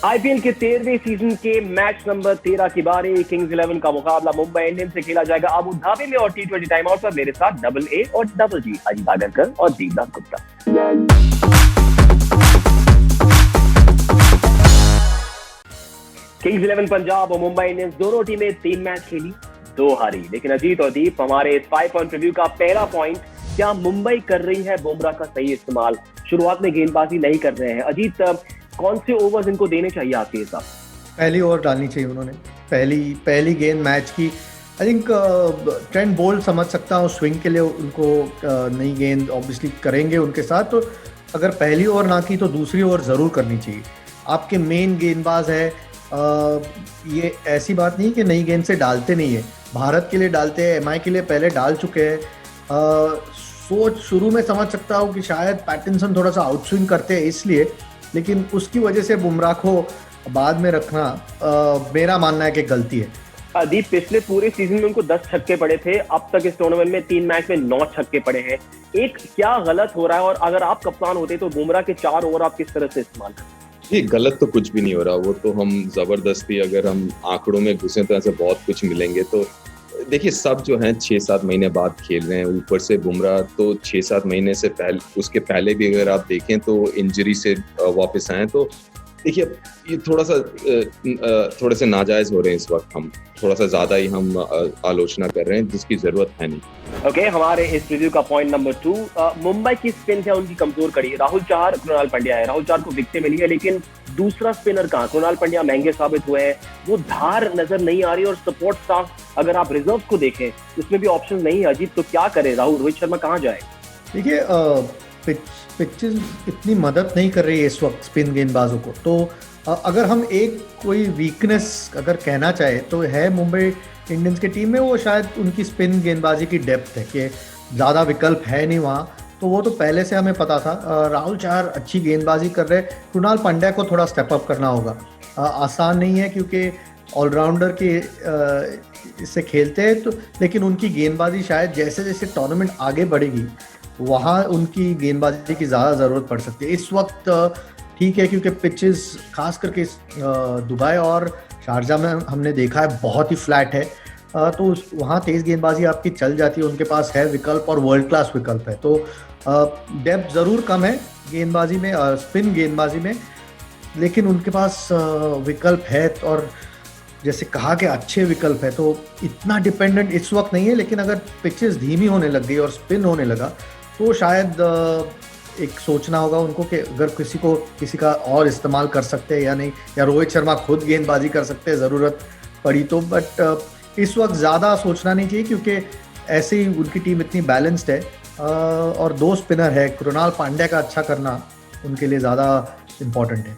IPL के 13वें season के match number 13 की बारी किंग्स 11 का मुकाबला मुंबई इंडियंस से खेला जाएगा अबू धाबी में और टी20 टाइम आउट पर मेरे साथ डबल ए और डबल जी अजीत आगरकर और दीपदास गुप्ता। किंग्स 11 पंजाब और मुंबई इंडियंस दोनों टीमें 3 मैच खेली, 2 हारी। लेकिन अजीत और दीप, हमारे इस 5 पॉइंट रिव्यू का पहला पॉइंट, क्या मुंबई कर रही है बुमराह का सही इस्तेमाल? शुरुआत में गेंदबाजी नहीं कर रहे हैं। अजीत, कौन से ओवर्स इनको देने चाहिए आपके हिसाब? पहली ओवर डालनी चाहिए उन्होंने। पहली गेंद मैच की। आई थिंक ट्रेंड बोल्ट समझ सकता हूँ, स्विंग के लिए उनको नई गेंद ऑब्वियसली करेंगे उनके साथ। तो अगर पहली ओवर ना की तो दूसरी ओवर ज़रूर करनी चाहिए। आपके मेन गेंदबाज है, ये ऐसी बात नहीं कि नई गेंद से डालते नहीं है, भारत के लिए डालते हैं, एमआई के लिए पहले डाल चुके हैं। सोच शुरू में समझ सकता हूँ कि शायद पैटिंसन थोड़ा सा आउटस्विंग करते हैं इसलिए, लेकिन उसकी वजह से बुमराह को बाद में रखना मेरा मानना है कि गलती है। दीप, पिछले पूरे सीजन में उनको 10 छक्के पड़े थे, अब तक इस टूर्नामेंट में 3 मैच में 9 छक्के पड़े हैं। एक क्या गलत हो रहा है? और अगर आप कप्तान होते तो बुमराह के 4 ओवर आप किस तरह से इस्तेमाल करते? ये गलत तो कुछ भी नहीं हो रहा, वो तो हम जबरदस्ती अगर हम आंकड़ों में घुसे तो ऐसे बहुत कुछ मिलेंगे। तो देखिए, सब जो हैं 6-7 महीने बाद खेल रहे हैं, ऊपर से बुमराह तो 6-7 महीने से पहले, उसके पहले भी अगर आप देखें तो इंजरी से वापस आए। तो देखिए, ये थोड़े से नाजायज हो रहे हैं इस वक्त। हम थोड़ा सा ज्यादा ही हम आलोचना कर रहे हैं जिसकी जरूरत है नहीं। ओके, हमारे इस रिव्यू का पॉइंट नंबर 2, मुंबई की स्पिन है उनकी कमजोर कड़ी। राहुल चार, कृणाल पंड्या है। राहुल चार को विकेटें मिली है, लेकिन दूसरा स्पिनर कहाँ? कृणाल पंड्या महंगे साबित हुए हैं, वो धार नजर नहीं आ रही। और सपोर्ट स्टाफ, अगर आप रिजर्व को देखें, उसमें भी ऑप्शन नहीं है। अजीत, तो क्या करे राहुल? रोहित शर्मा कहाँ जाए? देखिए, पिचेस इतनी मदद नहीं कर रही है इस वक्त स्पिन गेंदबाजों को। तो अगर हम एक कोई वीकनेस अगर कहना चाहे तो है मुंबई इंडियंस की टीम में, वो शायद उनकी स्पिन गेंदबाजी की डेप्थ है कि ज़्यादा विकल्प है नहीं वहाँ। तो वो तो पहले से हमें पता था। राहुल चार अच्छी गेंदबाजी कर रहे, कृणाल पांड्या को थोड़ा स्टेप अप करना होगा। आसान नहीं है क्योंकि ऑलराउंडर के से खेलते हैं तो, लेकिन उनकी गेंदबाजी शायद जैसे जैसे टूर्नामेंट आगे बढ़ेगी वहाँ उनकी गेंदबाजी की ज़्यादा ज़रूरत पड़ सकती है। इस वक्त ठीक है क्योंकि पिचेस खास करके दुबई और शारजा में हमने देखा है बहुत ही फ्लैट है। तो वहाँ तेज़ गेंदबाजी आपकी चल जाती है, उनके पास है विकल्प और वर्ल्ड क्लास विकल्प है। तो डेप्थ ज़रूर कम है गेंदबाजी में, स्पिन गेंदबाजी में, लेकिन उनके पास विकल्प है और जैसे कहा कि अच्छे विकल्प है। तो इतना डिपेंडेंट इस वक्त नहीं है, लेकिन अगर पिचेस धीमी होने लग गई और स्पिन होने लगा तो शायद एक सोचना होगा उनको कि अगर किसी का और इस्तेमाल कर सकते हैं या नहीं, या रोहित शर्मा खुद गेंदबाजी कर सकते हैं ज़रूरत पड़ी तो। बट इस वक्त ज़्यादा सोचना नहीं चाहिए क्योंकि ऐसे ही उनकी टीम इतनी बैलेंस्ड है और 2 स्पिनर है। कृणाल पांड्या का अच्छा करना उनके लिए ज़्यादा इम्पोर्टेंट है।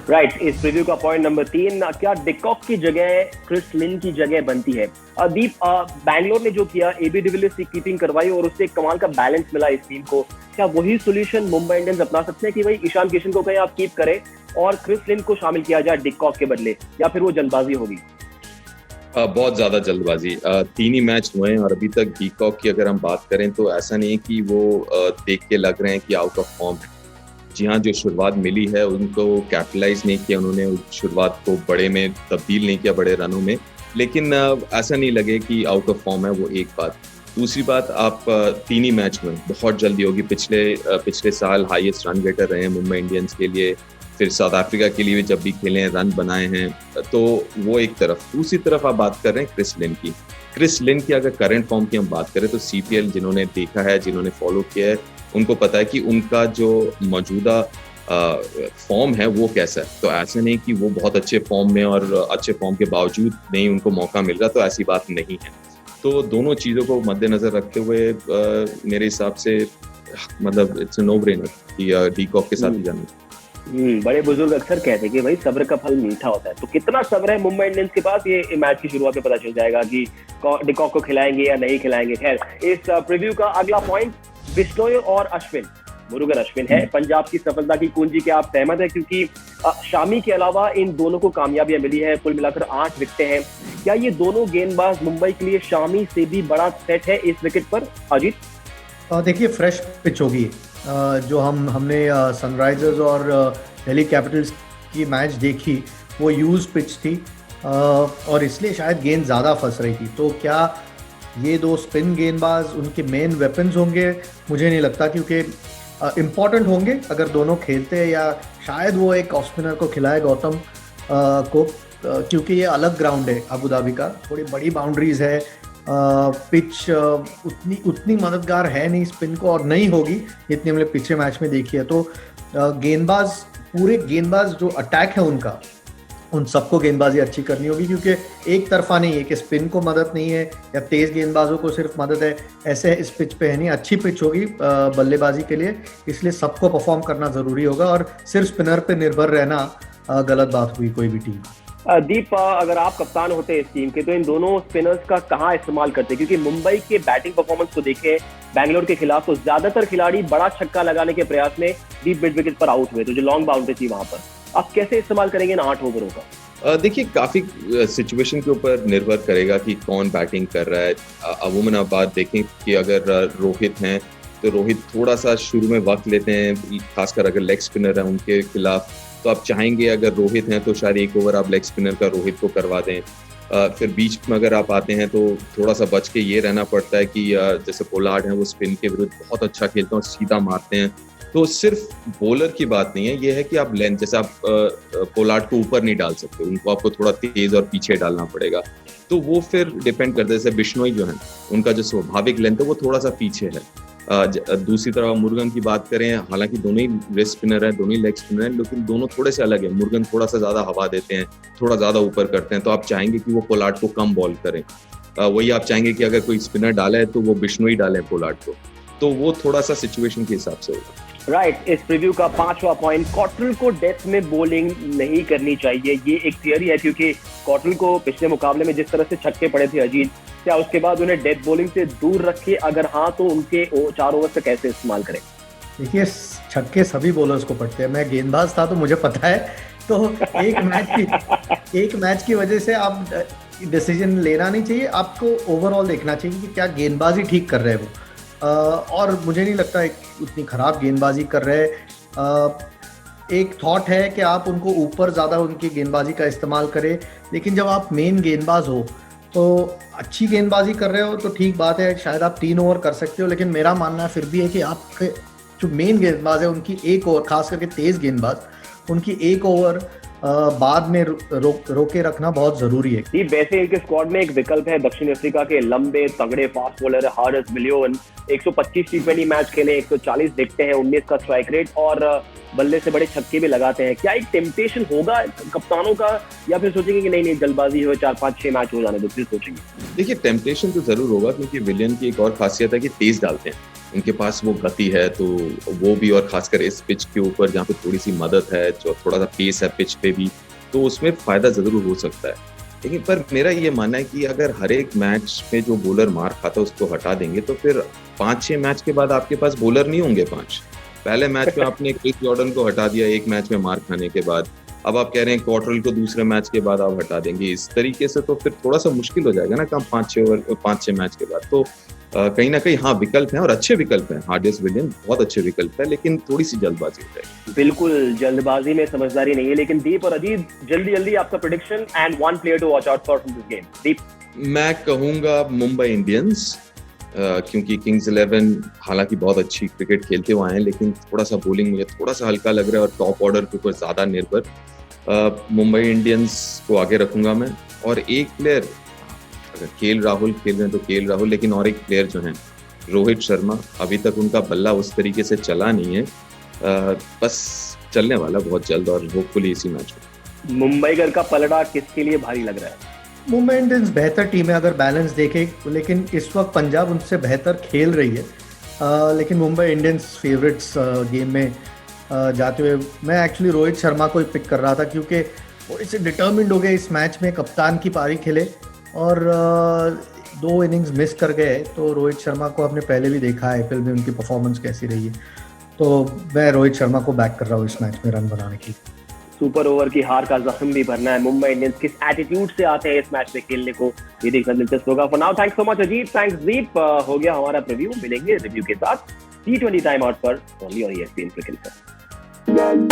राइट, इस रिव्यू का पॉइंट नंबर 3, क्या डिकॉक की जगह क्रिस लिन की जगह बनती है? दीप, बैंगलोर ने जो किया, एबी डिविलियर्स की कीपिंग करवाई और उससे एक कमाल का बैलेंस मिला इस टीम को। क्या वही सोल्यूशन मुंबई इंडियंस अपना सकते हैं कि भाई ईशान किशन को कहीं आप कीप करें और क्रिस लिन को शामिल किया जाए डिकॉक के बदले, या फिर वो जल्दबाजी होगी? बहुत ज्यादा जल्दबाजी। 3 ही मैच हुए हैं और अभी तक डीकॉक की अगर हम बात करें तो ऐसा नहीं है कि वो देख के लग रहे हैं कि आउट ऑफ फॉर्म है। जी हाँ, जो शुरुआत मिली है उनको कैपिटलाइज नहीं किया उन्होंने, शुरुआत को बड़े में तब्दील नहीं किया, बड़े रनों में। लेकिन ऐसा नहीं लगे कि आउट ऑफ फॉर्म है, वो एक बात। दूसरी बात, आप 3 ही मैच में बहुत जल्दी होगी। पिछले साल हाईएस्ट रन गेटर रहे हैं मुंबई इंडियंस के लिए, फिर साउथ अफ्रीका के लिए भी जब भी खेले हैं रन बनाए हैं। तो वो एक तरफ। दूसरी तरफ आप बात कर रहे हैं क्रिस लिन की। क्रिस लिन की अगर करंट फॉर्म की हम बात करें तो सीपीएल जिन्होंने देखा है, जिन्होंने फॉलो किया है, उनको पता है कि उनका जो मौजूदा फॉर्म है वो कैसा है। तो ऐसा नहीं कि वो बहुत अच्छे फॉर्म में और अच्छे फॉर्म के बावजूद नहीं उनको मौका मिल रहा, तो ऐसी बात नहीं है। तो दोनों चीज़ों को मद्देनजर रखते हुए मेरे हिसाब से मतलब इट्स नो ब्रेनर कि डीकॉक के साथ ही जाना। बड़े बुजुर्ग अक्सर कहते हैं कि भाई सब्र का फल मीठा होता है। तो कितना सब्र है मुंबई इंडियंस के पास, ये मैच की शुरुआत में पता चल जाएगा कि डिकॉक को खिलाएंगे या नहीं खिलाएंगे। खैर, इस प्रीव्यू का अगला पॉइंट, बिश्नोई और अश्विन, मुरुगन अश्विन है पंजाब की सफलता की कुंजी। के आप सहमत है? क्योंकि शामी के अलावा इन दोनों को कामयाबियां मिली है, कुल मिलाकर 8 विकेटें हैं। क्या ये दोनों गेंदबाज मुंबई के लिए शामी से भी बड़ा सेट है इस विकेट पर? अजीत, देखिए, फ्रेश पिच होगी जो हमने सनराइजर्स और दिल्ली कैपिटल्स की मैच देखी वो यूज पिच थी और इसलिए शायद गेंद ज़्यादा फंस रही थी। तो क्या ये दो स्पिन गेंदबाज उनके मेन वेपन्स होंगे? मुझे नहीं लगता, क्योंकि इम्पॉर्टेंट होंगे अगर दोनों खेलते हैं, या शायद वो एक ऑफ स्पिनर को खिलाए गौतम को, क्योंकि ये अलग ग्राउंड है अबू धाबी का, थोड़ी बड़ी बाउंड्रीज है, पिच उतनी मददगार है नहीं स्पिन को, और नहीं होगी जितनी हमने पिछले मैच में देखी है। तो पूरे गेंदबाज जो अटैक है उनका, उन सबको गेंदबाजी अच्छी करनी होगी, क्योंकि एक तरफा नहीं है कि स्पिन को मदद नहीं है या तेज गेंदबाजों को सिर्फ मदद है, ऐसे इस पिच पे है नहीं। अच्छी पिच होगी बल्लेबाजी के लिए, इसलिए सबको परफॉर्म करना जरूरी होगा, और सिर्फ स्पिनर पे निर्भर रहना गलत बात हुई कोई भी टीम। दीप, अगर आप कप्तान होते इस टीम के तो इन दोनों स्पिनर्स का कहाँ इस्तेमाल करते? क्योंकि मुंबई के बैटिंग परफॉर्मेंस को देखें बैंगलोर के खिलाफ, तो ज्यादातर खिलाड़ी बड़ा छक्का लगाने के प्रयास में डीप मिड विकेट पर आउट हुए, तो जो लॉन्ग बाउंड्री थी वहां पर आप कैसे इस्तेमाल करेंगे इन 8 ओवरों का? देखिए, काफी सिचुएशन के ऊपर निर्भर करेगा कि कौन बैटिंग कर रहा है। अमूमन आप बात देखें कि अगर रोहित हैं तो रोहित थोड़ा सा शुरू में वक्त लेते हैं, खासकर अगर लेग स्पिनर है उनके खिलाफ, तो आप चाहेंगे अगर रोहित हैं तो शायद एक ओवर आप लेग स्पिनर का रोहित को करवा दें। फिर बीच में अगर आप आते हैं तो थोड़ा सा बच के ये रहना पड़ता है कि जैसे पोलार्ड हैं वो स्पिन के विरुद्ध बहुत अच्छा खेलते हैं और सीधा मारते हैं, तो सिर्फ बॉलर की बात नहीं है, ये है कि आप लेंथ, जैसे आप पोलार्ड को ऊपर नहीं डाल सकते, उनको आपको थोड़ा तेज और पीछे डालना पड़ेगा, तो वो फिर डिपेंड करता है। जैसे बिश्नोई जो है उनका जो स्वाभाविक लेंथ है वो थोड़ा सा पीछे है। दूसरी तरफ मुर्गन की बात करें, हालांकि दोनों ही रेस्ट स्पिनर हैं, दोनों ही लेग स्पिनर हैं, लेकिन दोनों थोड़े से अलग है। मुर्गन थोड़ा सा ज्यादा हवा देते हैं, थोड़ा ज्यादा ऊपर करते हैं, तो आप चाहेंगे कि वो पोलार्ड को कम बॉल करें। वही आप चाहेंगे कि अगर कोई स्पिनर डाला है तो वो बिश्नोई डाले पोलार्ड को, तो वो थोड़ा सा सिचुएशन के हिसाब से होगा। राइट, इस प्रीव्यू का 5वां पॉइंट, कॉटरल को डेथ में बॉलिंग नहीं करनी चाहिए। ये एक थियरी है, क्योंकि कॉटरल को पिछले मुकाबले में जिस तरह से छक्के पड़े थे अजीत, क्या उसके बाद उन्हें डेथ बॉलिंग से दूर रखे? अगर हाँ तो उनके 4 ओवर से कैसे इस्तेमाल करें? देखिए, छक्के सभी बॉलर्स को पड़ते हैं, मैं गेंदबाज था तो मुझे पता है। तो एक मैच की वजह से आप डिसीजन लेना नहीं चाहिए, आपको ओवरऑल देखना चाहिए कि क्या गेंदबाजी ठीक कर रहे हैं वो। और मुझे नहीं लगता उतनी खराब गेंदबाजी कर रहे हैं। एक थॉट है कि आप उनको ऊपर ज़्यादा उनकी गेंदबाजी का इस्तेमाल करें, लेकिन जब आप मेन गेंदबाज हो तो अच्छी गेंदबाजी कर रहे हो तो ठीक बात है, शायद आप 3 ओवर कर सकते हो, लेकिन मेरा मानना फिर भी है कि आपके जो मेन गेंदबाज है उनकी 1 ओवर, खास करके तेज़ गेंदबाज, उनकी 1 ओवर बाद में रोके रखना बहुत जरूरी है। वैसे इनके स्क्वाड में एक विकल्प है दक्षिण अफ्रीका के लंबे तगड़े फास्ट बॉलर हारिस मिलियन, 125 टी20 मैच खेले, 140 दिखते हैं, 19 का स्ट्राइक रेट, और बल्ले से बड़े छक्के भी लगाते हैं। क्या एक टेम्पटेशन होगा कप्तानों का, या फिर सोचेंगे कि नहीं जल्दबाजी हो, 4-5-6 मैच हो जाने दो फिर सोचेंगे? देखिए, टेम्पटेशन तो जरूर होगा, क्योंकि विलियन की एक और खासियत है कि तेज डालते हैं, उनके पास वो गति है, तो वो भी, और खासकर इस पिच के ऊपर जहाँ पे थोड़ी सी मदद है, जो थोड़ा सा पेस है पिच पे भी, तो उसमें फायदा जरूर हो सकता है। लेकिन पर मेरा ये मानना है कि अगर हर एक मैच में जो बॉलर मार खाता है उसको हटा देंगे तो फिर 5-6 मैच के बाद आपके पास बॉलर नहीं होंगे 5। पहले मैच में आपने क्रिस जॉर्डन को हटा दिया एक मैच में मार खाने के बाद, अब आप कह रहे हैं कॉटरल को दूसरे मैच के बाद आप हटा देंगे। इस तरीके से तो फिर थोड़ा सा मुश्किल हो जाएगा ना कम 5-6 मैच के बाद। तो कहीं ना कहीं हाँ विकल्प हैं, और अच्छे विकल्प हैं। हार्डिस विलियन बहुत अच्छे विकल्प है, लेकिन थोड़ी सी जल्दबाजी हो जाएगी। बिल्कुल, जल्दबाजी में समझदारी नहीं है। लेकिन दीप और अजीत, जल्दी आपका prediction and 1 player to watch out for from this game. Deep? मैं कहूंगा मुंबई इंडियंस, क्योंकि किंग्स 11 हालांकि बहुत अच्छी क्रिकेट खेलते हुए आए हैं, लेकिन थोड़ा सा बॉलिंग मुझे थोड़ा सा हल्का लग रहा है, और टॉप ऑर्डर के ऊपर ज्यादा निर्भर। मुंबई इंडियंस को आगे रखूंगा मैं, और एक प्लेयर, अगर केएल राहुल खेल रहे हैं तो केएल राहुल, लेकिन और एक प्लेयर जो है रोहित शर्मा, अभी तक उनका बल्ला उस तरीके से चला नहीं है, बस चलने वाला बहुत जल्द, और होपफुली इसी मैच में। मुंबई घर का पलड़ा किसके लिए भारी लग रहा है? मुंबई इंडियंस बेहतर टीम है अगर बैलेंस देखें, लेकिन इस वक्त पंजाब उनसे बेहतर खेल रही है, लेकिन मुंबई इंडियंस फेवरेट्स गेम में जाते हुए मैं एक्चुअली रोहित शर्मा को ही पिक कर रहा था, क्योंकि थोड़े से डिटर्मिंड हो गए इस मैच में, कप्तान की पारी खेले और 2 इनिंग्स मिस कर गए। तो रोहित शर्मा को आपने पहले भी देखा है आईपीएल में उनकी परफॉर्मेंस कैसी रही है, तो मैं रोहित शर्मा को बैक कर रहा हूँ इस मैच में रन बनाने की। सुपर ओवर की हार का जख्म भी भरना है। मुंबई इंडियंस किस एटीट्यूड से आते हैं इस मैच में खेलने को, ये देखना दिलचस्प होगा। For now thanks so much Ajit, thanks Deep. हो गया हमारा प्रीव्यू, मिलेंगे रिव्यू के साथ T20 टाइम आउट पर ओनली ऑन ESPN क्रिकेट।